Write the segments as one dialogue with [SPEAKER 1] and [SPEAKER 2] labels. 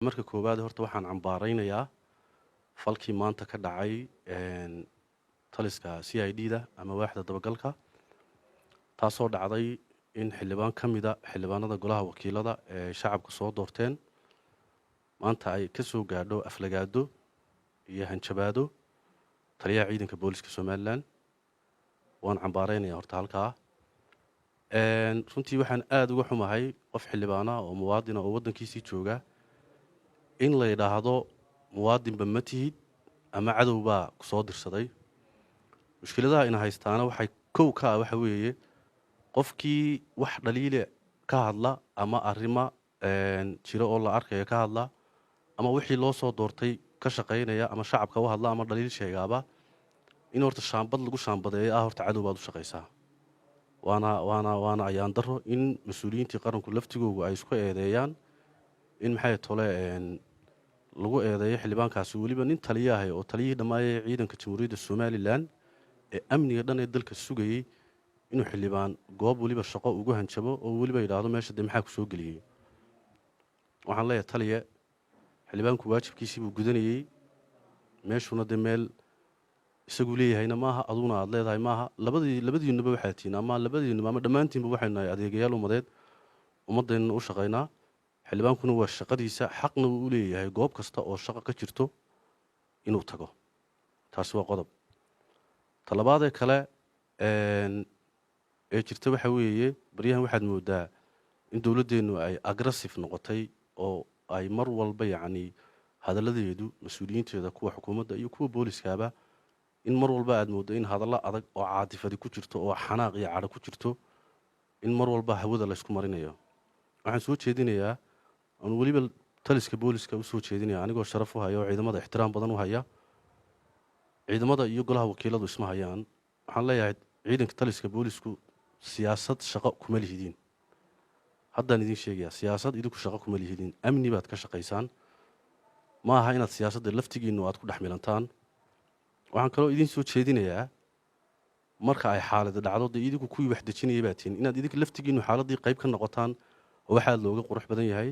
[SPEAKER 1] marka koowaad horta waxaan cambaaraynayaa falkii maanta ka dhacay taliska CID-da ama waaxda dabagalka taasoo dhacday in xildhibaan ka mida xildhibaanada golaha wakiilada ee shacabka soo doorteen maanta ay ka soo gaadho aflagaado iyo hanjabaado taliyaha ciidanka booliska Soomaaliland waan cambaaraynayaa horta halkaa runtii waxaan aad uga xumahay qof xildhibaana oo muwaadin oo wadankiisii jooga in la yiraahdo muwaadinba ma tihid ama cadow baa ku soo dirsaday mushkiladaha in haystaana waxay kow ka waxa weeye qofkii wax dhaliile ka hadla ama arrimo jiro oo la arkayo ka hadla ama wixii loo soo doortay ka shaqeynaya ama shacabka u hadla ama dhaliil sheegaba in horta shaambad lagu shaambadeeyo horta cadow baad u shaqeysaa waana ayaan daro in mas'uuliyiintii qaranku laftigoodu ay isku eedeeyaan in maxay tole lagu eedeeyo xildhibaankaasi waliba nin taliyaha oo taliyihii dhamaayay ciidanka Jamhuuriyadda Soomaaliland ee amniga dhan ee dalka sugayay inuu xildhibaan goob waliba shaqo ugu hanjabo oo waliba yiraahdo meesha maxaa ku soo galiyay waxaan leeyahay taliye xildhibaanku waajibkiisii buu gudanayay meeshuna meel isagu leeyahayna maaha aduna aad leedahay maaha labadiinaba waxay tiin ama labadiinaba ama dhamaantiinba waxayna adeegayaal umadeed ummadeenna u shaqeynaa xildhibaankuna waa shaqadiisa xaqna uu leeyahay goob kasta oo shaqo ka jirto inuu tago taasi waa qodob talabaad kale ee jirta waxa weeye bariyahan waxaad moodaa in dawladdeenu ay aggressive noqotay oo ay mar walba yacni hadaladeedu mas'uuliyiinteeda kuwa xukuumadda iyo kuwa booliskaaba in mar walba aad moodo in hadallo adag oo caadifadi ku jirto oo xanaaq iyo cadho ku jirto in mar walba hawada la isku marinayo waxaan soo jeedinayaa aan waliba taliska booliska u soo jeedinayaa anigoo sharaf u haya oo ciidamada ixtiraam badan u haya ciidamada iyo golaha wakiiladu isma hayaan waxaan leeyahay ciidanka taliska boolisku siyaasad shaqo kuma lihidin haddaan idin sheegayaa siyaasad idinku shaqo kuma lihidin amni baad ka shaqaysaan ma aha inaad siyaasadda laftigiinnu aad ku dhex milantaan waxaan kaloo idin soo jeedinayaa marka ay xaalad dhacdo idinku kuwii wax dejinayay baatiin inaad idinka laftigiinnu xaaladii qayb ka noqotaan oo waxa looga qurux badan yahay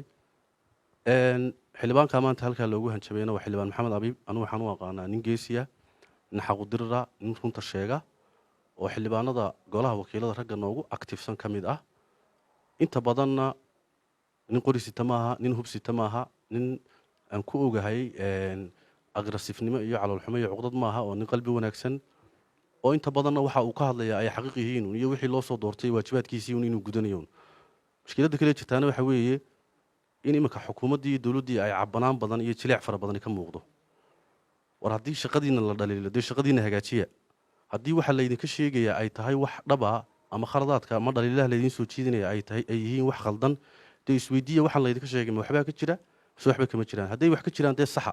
[SPEAKER 1] xildhibaanka maanta halka loogu hanjabeeyna waa xildhibaan Maxamed Abiib anu waxaan u aqaanaa nin geesiya nin xaq u dirira nin runta sheega oo xildhibaanada golaha wakiilada ragga noogu activesan kamid ah inta badanna nin qorisita maaha nin hubsita maaha nin aan ku ogahay aggressivenimo iyo calool xumo iyo cuqdad maaha oo nin qalbi wanaagsan oo inta badanna waxa uu ka hadlayaa ay xaqiiq yihiin iyo wixii loo soo doortay waajibaadkiisii inuu gudanayo mushkilada kale jirtaana waxa weeye in imika xukuumaddii dawladdii ay cabanaan badan iyo jilic fara badan ka muuqdo war haddii shaqadiina la dhaliilo dee shaqadiina hagaajiya haddii waxa la idinka sheegaya ay tahay wax dhaba ama khaladaadka ama dhaliilaha la idin soo jeedinaya ay tahay ay yihiin wax khaldan dee isweydiiya waxaan la idinka sheegay ma waxbaa ka jira mise waxba kama jiraan hadday wax ka jiraan dee saxa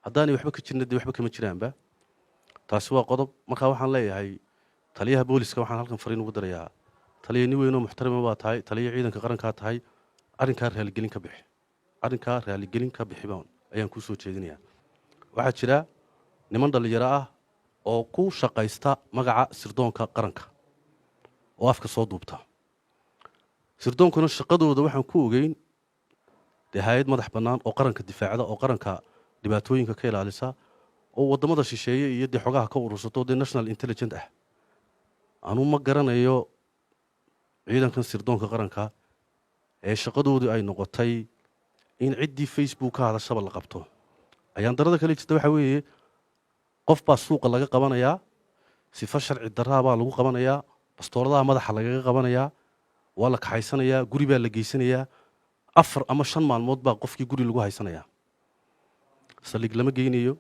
[SPEAKER 1] haddaanay waxba ka jirna dee waxba kama jiraanba taasi waa qodob markaa waxaan leeyahay taliyaha booliska waxaan halkan fariin ugu darayaa taliya nin weyn oo muxtarama baa tahay taliya ciidanka qarankaa tahay arrinkaa raaligelin ka bixi baan ayaan kuu soo jeedinayaa waxaa jira niman dhalinyaro ah oo ku shaqaysta magaca sirdoonka qaranka oo afka soo duubta sirdoonkuna shaqadooda waxaan ku ogeyn dee hay'ad madax bannaan oo qaranka difaacda oo qaranka dhibaatooyinka ka ilaalisa oo wadamada shisheeye iyo dee xogaha ka urursato dee national intelligence ah anu ma garanayo ciidankan sirdoonka qaranka ee shaqadoodu ay noqotay in ciddii Facebook ka hadashaba la qabto ayaan darada kale jirta waxa weeye qof baa suuqa laga qabanayaa sifa sharci darraa baa lagu qabanayaa bastooladaha madaxa lagaga qabanayaa waa la kaxaysanayaa guri baa la geysanayaa 4 ama 5 maalmood baa qofkii guri lagu haysanayaa salig lama geynayo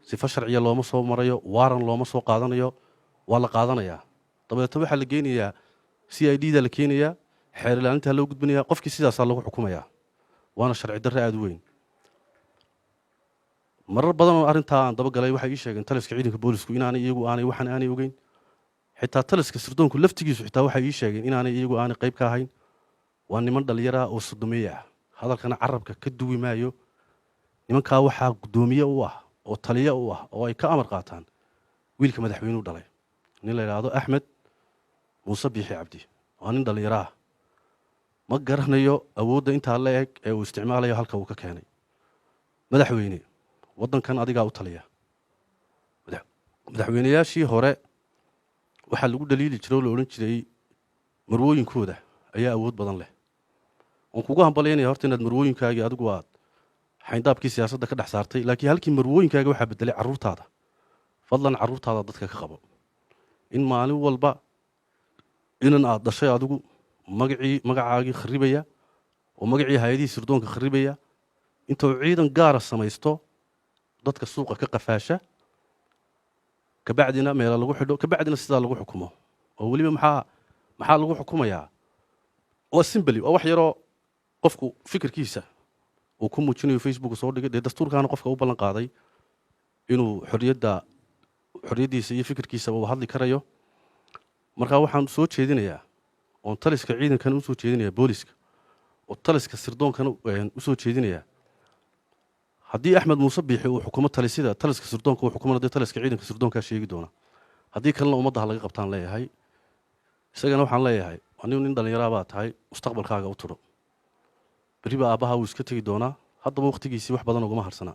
[SPEAKER 1] sifa sharciya looma soo marayo waaran looma soo qaadanayo waa la qaadanayaa dabeetana waxa la geynayaa CID-da la keenayaa xeer ilaalinta loo gudbinayaa qofkii sidaas lagu xukumayaa waana sharci darro aad u weyn marar badan oo arinta aan daba galay waxa ii sheegeen taliska ciidanka boolisku inaanay iyagu waxaan aanay ogeyn xitaa taliska sirdoonku laftigiisu xitaa waxa ii sheegeen inaanay iyagu aanay qayb ka ahayn waa niman dhalinyaro oo sodomeeya hadalkana carabka ka duwi maayo nimankaa waxaa gudoomiye u ah oo taliye u ah oo ay ka amar qaataan wiilka madaxweynuhu dhalay nin la yiraahdo Axmed Muuse Biixi Cabdi waa nin dhalinyaro ah ma garanayo awoodda intaa la eg ee uu isticmaalayo halka uu ka keenay. madaxweyne waddankan adigaa u taliya. madaxweynayaashii hore waxaa lagu dhaliili jiray oo la odhan jiray marwooyinkooda ayaa awood badan leh. waan kugu hambalyaynaya horta inaad marwooyinkaagii adigu aad xayndaabkii siyaasadda ka dhex saartay, laakiin halkii marwooyinkaaga waxaa bedelay carruurtaada. fadlan carruurtaada dadka ka qabo. in maalin walba inan aad dhashay adigu magacaagii kharribaya oo magacii hay-adihii sirdoonka kharribaya intuu ciidan gaara samaysto dadka suuqa ka qafaasha, kabacdina meela lagu xidho, kabacdina sidaa lagu xukumo. oo weliba maxaa lagu xukumayaa? waa simbali, waa wax yaroo qofku fikirkiisa uu ku muujinayo facebook soo dhigay. dee dastuurkaana qofka u ballan qaaday inuu xorriyaddiisa iyo fikirkiisaba uu hadli karayo. markaa waxaan soo jeedinayaa oon taliska ciidankana usoo jeedinayaa booliska oo taliska sirdoonkana usoo jeedinayaa, haddii axmed muuse biixi uu xukumo talisida taliska sirdoonka uu xukumana dee taliska ciidanka sirdoonkaa sheegi doona. haddii kalena ummadda ha laga qabtaan leeyahay. isagana waxaan leeyahay anigu nin dhallinyaraa baa tahay, mustaqbalkaaga u tudho. beriba aabbaha wuu iska tegi doonaa, haddaba wakhtigiisii wax badan ugama harsana.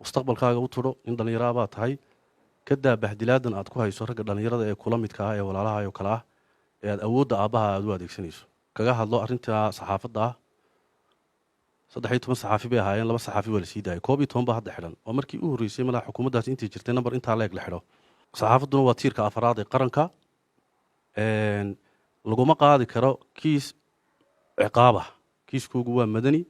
[SPEAKER 1] mustaqbalkaaga u tudho, nin dhallinyaraa baa tahay. ka daa bahdilaadan aad ku hayso ragga dhallinyarada ee kula midka ah ee walaalaha oo kale ah ee aad awoodda aabbaha aad u adeegsanayso. kaga hadlo arrintaa saxaafadda ah. 13 saxaafi bay ahaayeen, 2 saxaafi waa la sii daayay, 11 baa hadda xidhan. waa markii u horreysay madaxa xukuumaddaasi intii jirtay nambar intaa leeg la xidho. saxaafadduna waa tiirka afaraad ee qaranka. laguma qaadi karo kiis ciqaabah. kiiskoogu waa madani.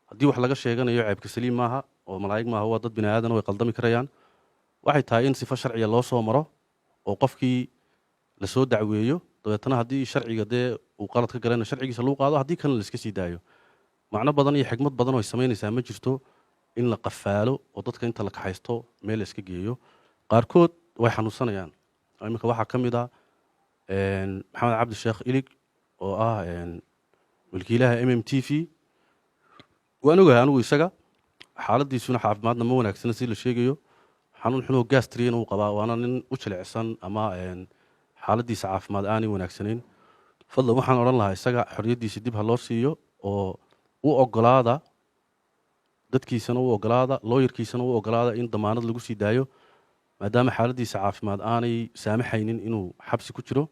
[SPEAKER 1] haddii wax laga sheeganayo ceebka saliim maaha oo malaa'ig maaha, waa dad bini aadan way qaldami karayaan. waxay tahay in sifo sharciya loo soo maro oo qofkii la soo dacweeyo, dabeetana haddii sharciga dee uu qalad ka galayna sharcigiisa lagu qaado, haddii kalena la iska sii daayo. macno badan iyo xigmad badan oo ay samaynaysaa ma jirto in la qafaalo oo dadka inta la kaxaysto meel la iska geeyo. qaarkood way xanuunsanayaan. iminka waxaa ka mid ah maxamed cabdi sheekh ilig oo ah milkiilaha MMTV. waan ogahay anigu isaga xaaladiisuna caafimaadna ma wanaagsana si la sheegayo. xanuun xunoo gastriyan uu qabaa, waana nin u jilicsan ama xaaladiisa caafimaad aanay wanaagsanayn. fadlan waxaan odhan lahaa isaga xorriyaddiisa dib ha loo siiyo oo u ogolaada, dadkiisana u ogolaada, looyarkiisana u ogolaada in damaanad lagu sii daayo maadaama xaaladiisa caafimaad aanay saamaxaynin inuu xabsi ku jiro.